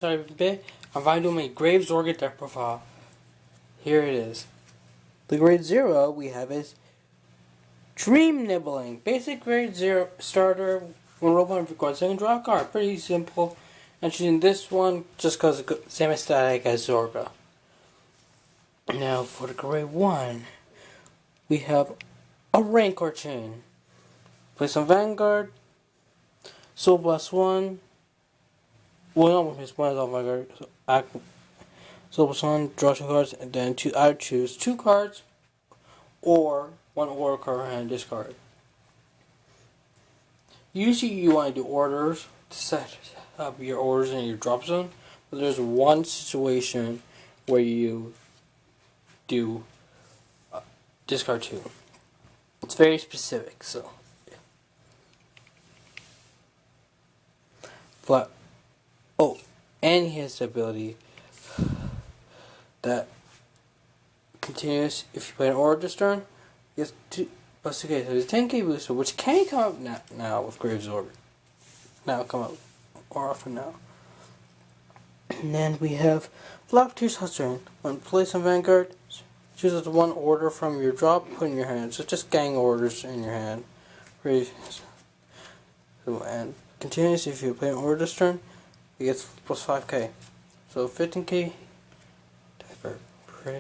Sorry, bit. I'm going to do my Grave Zorga deck profile. Here it is. The grade 0 we have is Dream Nibbling. Basic grade 0 starter. When roll one record second draw a card. Pretty simple. I'm choosing this one just because it's same aesthetic as Zorga. Now for the grade 1, we have a Rancor Chain. Place on Vanguard. Soul plus 1. Well, no, his one is on Vanguard. So plus 1, draw 2 cards, and then I choose 2 cards or 1 order card and discard. Usually you want to do orders to set up your orders in your drop zone, but there's one situation where you do discard 2. It's very specific, so yeah. But and he has the ability that continues if you play an order this turn. He has 2 plus 2K, so it's 10K booster, which can come up now with Grave Zorga. Now come up more often now. And then we have Block 2 Sustain. When place on Vanguard, choose the 1 order from your drop, put in your hand. So just gang orders in your hand. And continues if you play an order this turn, it gets plus 5K. So 15K.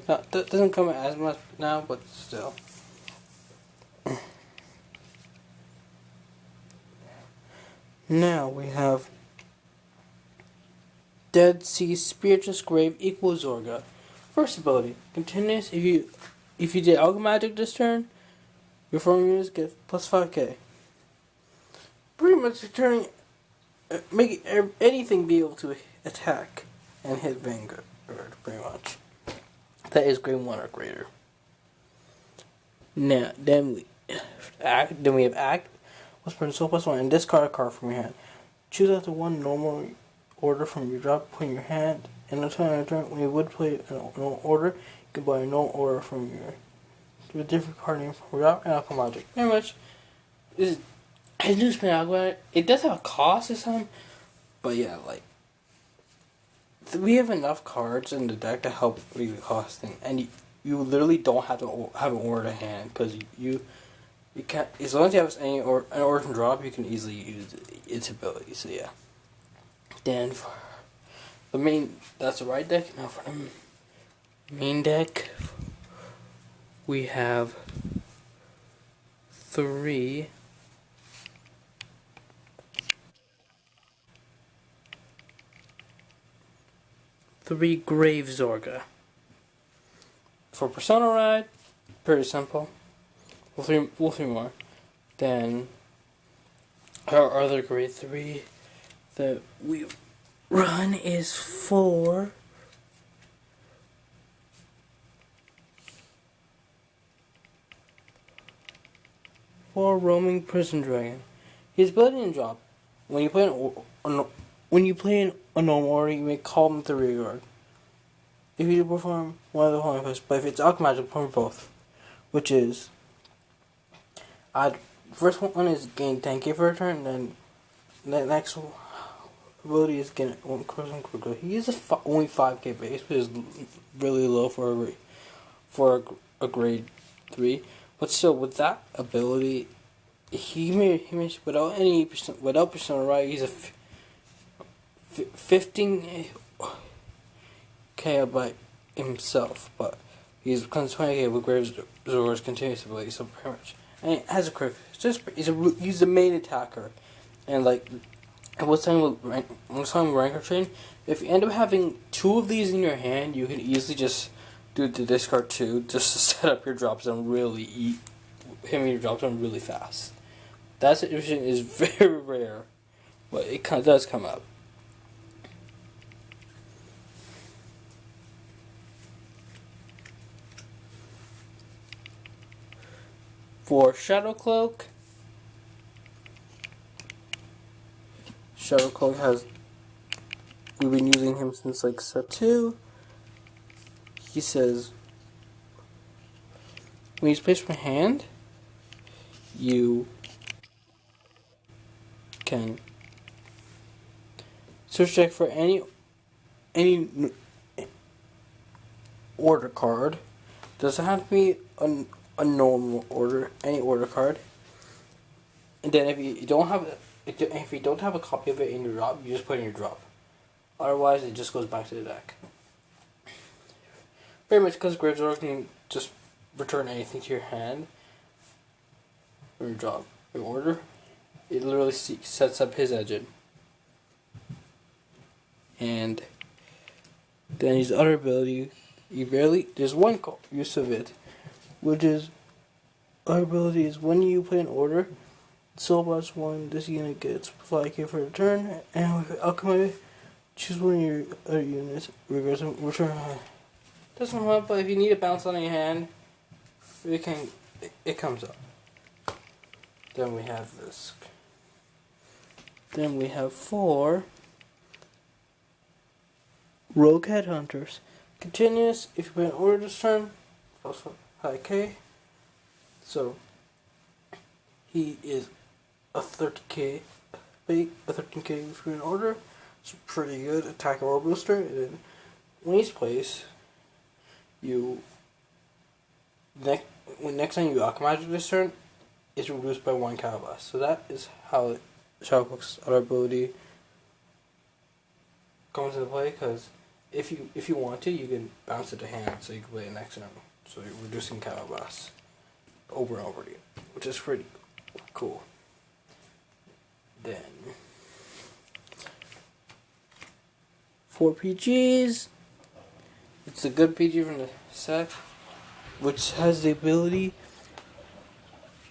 That doesn't come as much now, but still. Now we have Dead Sea Spiritualist Grave equals Zorga. First ability, continuous if you did Alchemy Magic this turn, your farm units get plus 5K. Pretty much turning make anything be able to attack and hit Vanguard, pretty much. That is grade 1 or greater. Now, then we have Act. Let's put Soul plus 1 and discard a card from your hand. Choose after 1 normal order from your drop, put in your hand, and until your turn, when you would play an order, you can buy a no order from your to a different card name from your drop and Alchemy Magic. Very much. I do spend Alchemy. It does have a cost this time, but yeah, like. We have enough cards in the deck to help with the costing, and you literally don't have to have an order to hand because you can't, as long as you have an order from drop, you can easily use its ability. So yeah. Then for the main, that's the right deck. Now for the main deck, we have 3. Grave Zorga. For Persona Ride, pretty simple. We'll three more. Then our other grade 3 that we run is 4 Roaming Prison Dragon. His ability and drop. When you play a normal order, you may call them to rear guard. If you do perform one of the following effects, but if it's Alchemy Magic, perform both. Which is, first one is gain 10K for a turn, then the next ability is gain 1 cruising quickly. He is only 5K base, which is really low for a grade 3. But still, with that ability, he may without Persona Right, he's a 15K by himself, but he's becomes 20K with Grave Zorga's continuous ability, so pretty much. And he has a crit. He's the main attacker, and like I was talking with Rancor Chain, if you end up having 2 of these in your hand, you can easily just do the discard 2 just to set up your drop zone hitting your drop zone really fast. That situation is very rare, but it does come up. For Shadow Cloak we've been using him since like set 2. He says, when he's placed from hand, you can search deck for any any order card. Doesn't have to be a normal order, any order card. And then if you don't have a copy of it in your drop, you just put it in your drop. Otherwise, it just goes back to the deck. Pretty much because Grave Zorga can just return anything to your hand or your drop, your order. It literally sets up his engine. And then his other ability, there's one use of it, which is, our ability is when you play an order, Soulbots 1, this unit gets 5k for the turn, and with Alchemy, choose one of your other units, reverse and return. Doesn't help, but if you need a bounce on your hand, it comes up. Then we have this. Then we have 4 Rogue Headhunters. Continuous, if you play an order this turn, also high K. So he is a 13k for an order. It's pretty good attack or booster. And then when he's placed, next time you Alchemize this turn, it's reduced by 1 Calabash. So that is how Shadowbook's other ability comes into play, because if you want to, you can bounce it to hand so you can play it next turn. So you're reducing Calabash over and over again, which is pretty cool. Then 4 PGs. It's a good PG from the set, which has the ability.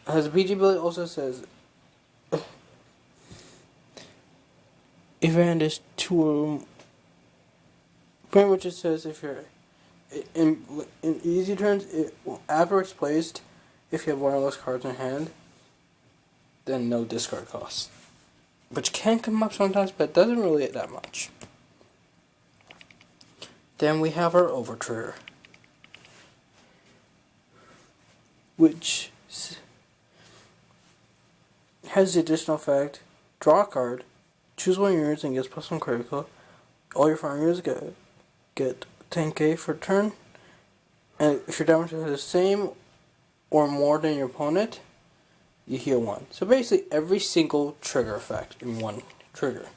Has a PG ability, also says if your hand is 2 pretty much it says if you're in easy turns, after it's placed, if you have one of those cards in hand, then no discard cost. Which can come up sometimes, but it doesn't really that much. Then we have our Overture, which has the additional effect: draw a card, choose one of your units and gets +1 critical. All your firing units get 10k for turn, and if your damage is the same or more than your opponent, you heal 1. So basically every single trigger effect in one trigger.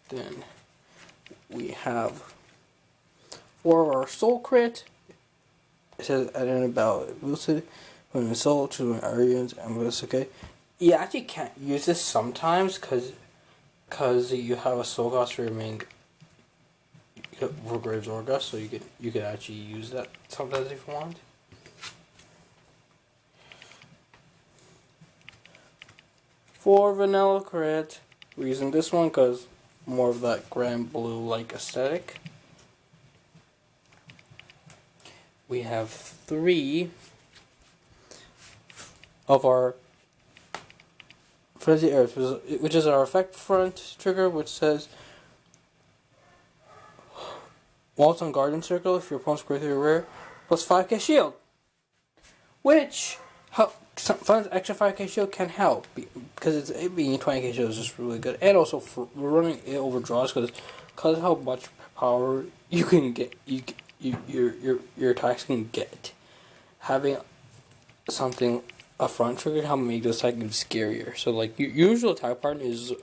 Then we have 4 of our Soul Crit. It says at any battle, boosted when in Soul, choose one Arians and boost. Okay, you actually can't use this sometimes because you have a soul cost for your main for Grave Zorga, so you could actually use that sometimes if you want. For Vanilla Crit, we're using this one because more of that grand blue like aesthetic. We have 3 of our Frenzy Earth, which is our effect front trigger, which says Waltz on Guardian Circle if your opponent's greater your rare, plus 5k shield. Which, sometimes extra 5k shield can help, because it being 20k shield is just really good. And also, we're running it over draws, because of how much power you can get, your attacks can get. Having something a front trigger help make this attack even scarier. So like your usual attack partner is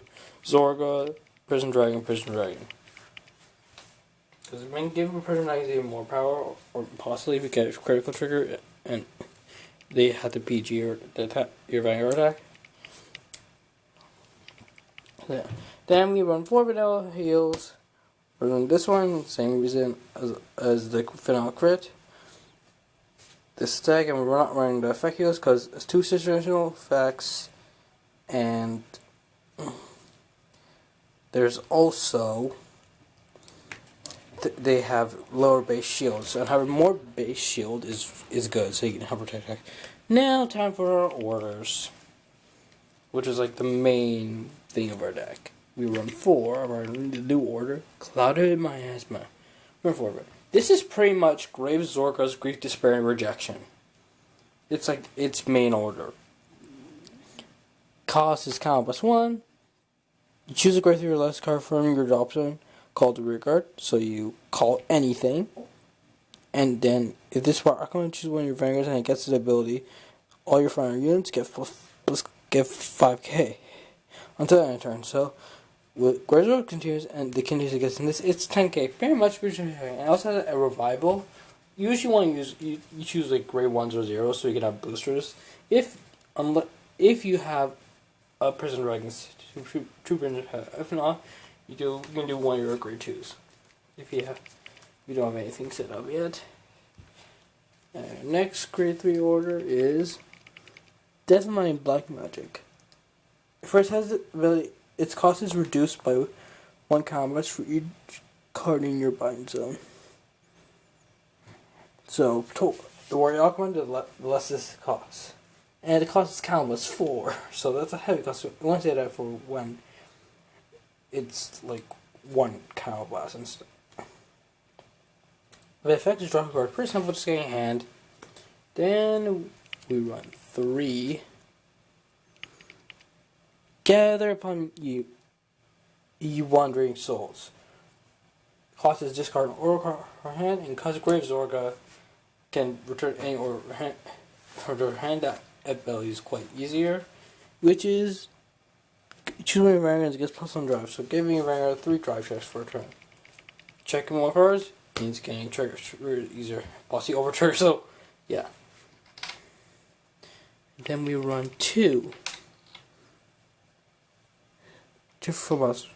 Zorga, Prison Dragon. Because it may give Prison Dragon even more power, or possibly if you get a critical trigger and they have to PG your Vanguard attack. Yeah. Then we run 4 vanilla heals. We're doing this one, same reason as the vanilla crit. This attack, and we're not running the effect heals because it's 2 situational effects, and there's also they have lower base shields, and having more base shield is good, so you can have protect attack. Now time for our orders, which is like the main thing of our deck. We run 4 of our new order, Clouded Miasma. Run 4 of it. This is pretty much Grave Zorga's Grief, Despair, and Rejection. It's like its main order. Cost is Calabash 1. You choose a grade 3 or less card from your drop zone called the rear guard. So you call anything. And then, if this part, I can choose one of your vanguards and it gets the ability, all your final units get 5k until the end of turn. So, with Gradual continues and the continues against this, it's 10k. Very much, and it also has a revival. You usually want to use, you choose like grade 1s or 0s so you can have boosters. If you have a Prison Dragons, two Prison, if not, you can do one of your grade 2s. If you don't have anything set up yet. Next grade 3 order is Death Mind Black Magic. First has the ability, its cost is reduced by 1 combat for each card in your bind zone. So the warrior Aquaman, the less this costs. And the cost is countless 4. So that's a heavy cost. You want to say that for when it's like 1 counter blast and stuff. The effect is draw a card. Pretty simple, just get in hand. Then we run 3. Gather upon you, you wandering souls. Cost is discard an order card or hand, and cause Grave Zorga can return any order or hand that ability is quite easier, which is choosing your vanguards gets +1 drive. So giving your vanguard 3 drive checks for a turn. Checking more cards means getting triggers easier. Bossy over trigger, so yeah. Then we run 2. 2 for us.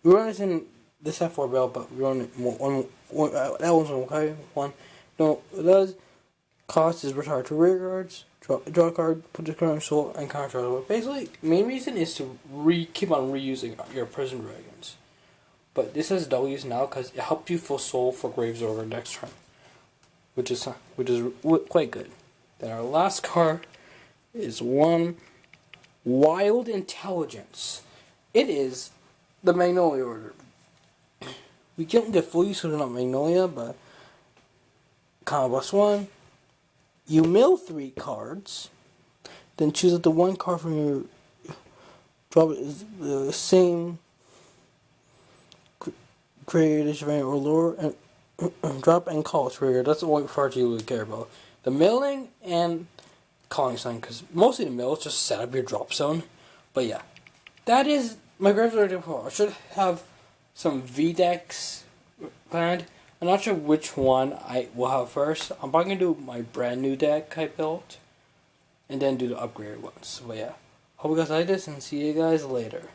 We run this in this F4 bell, but we run it one that one's okay. One. No, it does. Cost is retire to rear guards, draw a card, put the card on soul, and counter it. Basically, main reason is to keep on reusing your Prison Dragons. But this has W's now because it helped you full soul for Grave Zorga next turn, which is quite good. Then our last card is 1 Wild Intelligence. It is the Magnolia order. We can't get full use of not Magnolia, but combat +1. You mill 3 cards, then choose up the 1 card from your drop is the same creative event or lure and drop and call trigger. That's what part you would care about. The milling and calling sign, because mostly the mill is just set up your drop zone. But yeah, that is my Grave Zorga. I should have some V decks planned. I'm not sure which one I will have first. I'm probably gonna do my brand new deck I built, and then do the upgraded ones. But yeah, hope you guys like this, and see you guys later.